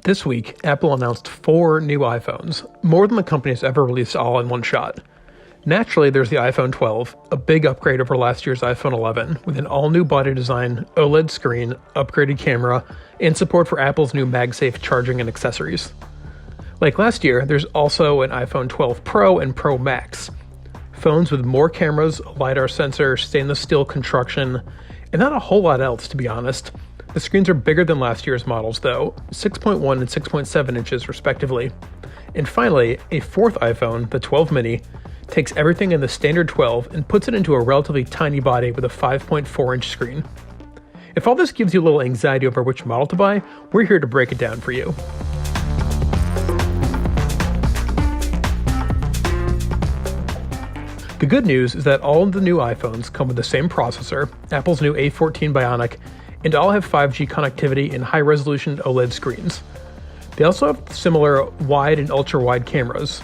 This week, Apple announced 4 new iPhones, more than the company has ever released all in one shot. Naturally, there's the iPhone 12, a big upgrade over last year's iPhone 11, with an all-new body design, OLED screen, upgraded camera, and support for Apple's new MagSafe charging and accessories. Like last year, there's also an iPhone 12 Pro and Pro Max. Phones with more cameras, a LiDAR sensor, stainless steel construction, and not a whole lot else, to be honest. The screens are bigger than last year's models, though, 6.1 and 6.7 inches respectively. And finally, a fourth iPhone, the 12 mini, takes everything in the standard 12 and puts it into a relatively tiny body with a 5.4-inch screen. If all this gives you a little anxiety over which model to buy, we're here to break it down for you. The good news is that all of the new iPhones come with the same processor, Apple's new A14 Bionic, and all have 5G connectivity and high-resolution OLED screens. They also have similar wide and ultra-wide cameras.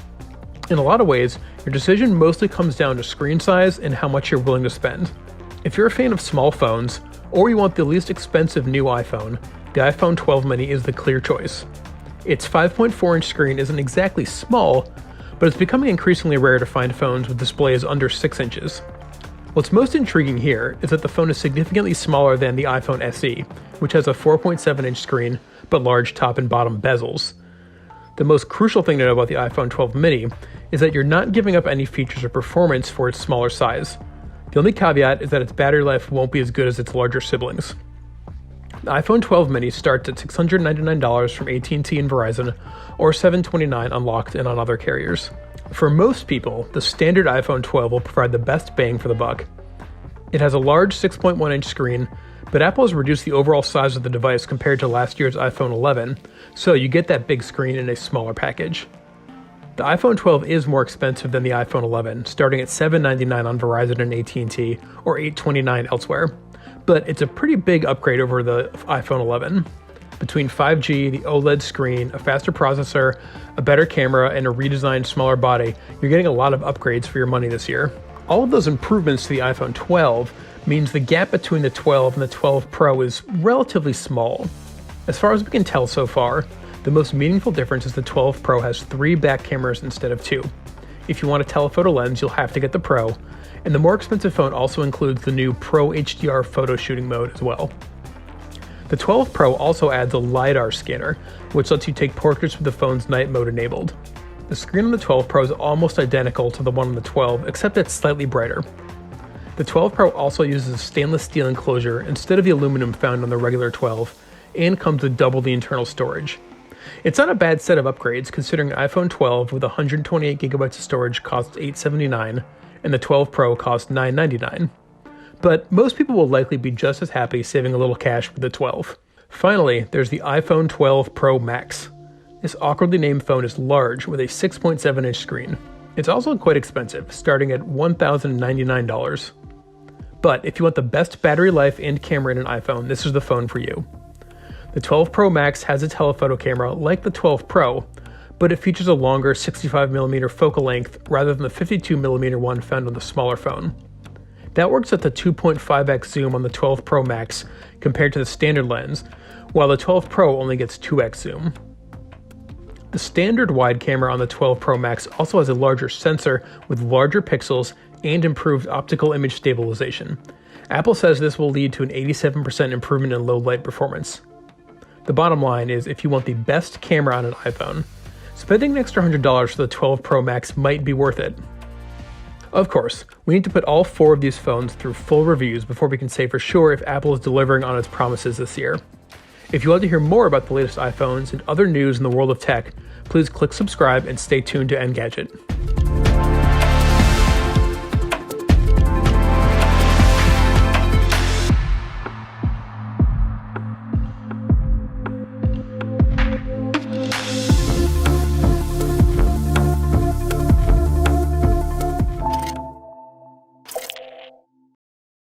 In a lot of ways, your decision mostly comes down to screen size and how much you're willing to spend. If you're a fan of small phones, or you want the least expensive new iPhone, the iPhone 12 mini is the clear choice. Its 5.4-inch screen isn't exactly small, but it's becoming increasingly rare to find phones with displays under 6 inches. What's most intriguing here is that the phone is significantly smaller than the iPhone SE, which has a 4.7-inch screen, but large top and bottom bezels. The most crucial thing to know about the iPhone 12 mini is that you're not giving up any features or performance for its smaller size. The only caveat is that its battery life won't be as good as its larger siblings. The iPhone 12 mini starts at $699 from AT&T and Verizon, or $729 unlocked and on other carriers. For most people, the standard iPhone 12 will provide the best bang for the buck. It has a large 6.1-inch screen, but Apple has reduced the overall size of the device compared to last year's iPhone 11, so you get that big screen in a smaller package. The iPhone 12 is more expensive than the iPhone 11, starting at $799 on Verizon and AT&T, or $829 elsewhere. But it's a pretty big upgrade over the iPhone 11. Between 5G, the OLED screen, a faster processor, a better camera, and a redesigned smaller body, you're getting a lot of upgrades for your money this year. All of those improvements to the iPhone 12 means the gap between the 12 and the 12 Pro is relatively small. As far as we can tell so far, the most meaningful difference is the 12 Pro has 3 back cameras instead of 2. If you want a telephoto lens, you'll have to get the Pro, and the more expensive phone also includes the new Pro HDR photo shooting mode as well. The 12 Pro also adds a LiDAR scanner, which lets you take portraits with the phone's night mode enabled. The screen on the 12 Pro is almost identical to the one on the 12, except it's slightly brighter. The 12 Pro also uses a stainless steel enclosure instead of the aluminum found on the regular 12, and comes with double the internal storage. It's not a bad set of upgrades considering an iPhone 12 with 128GB of storage costs $879, and the 12 Pro costs $999. But most people will likely be just as happy saving a little cash with the 12. Finally, there's the iPhone 12 Pro Max. This awkwardly named phone is large with a 6.7-inch screen. It's also quite expensive, starting at $1,099. But if you want the best battery life and camera in an iPhone, this is the phone for you. The 12 Pro Max has a telephoto camera like the 12 Pro, but it features a longer 65mm focal length rather than the 52mm one found on the smaller phone. That works at the 2.5x zoom on the 12 Pro Max compared to the standard lens, while the 12 Pro only gets 2x zoom. The standard wide camera on the 12 Pro Max also has a larger sensor with larger pixels and improved optical image stabilization. Apple says this will lead to an 87% improvement in low light performance. The bottom line is, if you want the best camera on an iPhone, spending an extra $100 for the 12 Pro Max might be worth it. Of course, we need to put all 4 of these phones through full reviews before we can say for sure if Apple is delivering on its promises this year. If you want to hear more about the latest iPhones and other news in the world of tech, please click subscribe and stay tuned to Engadget.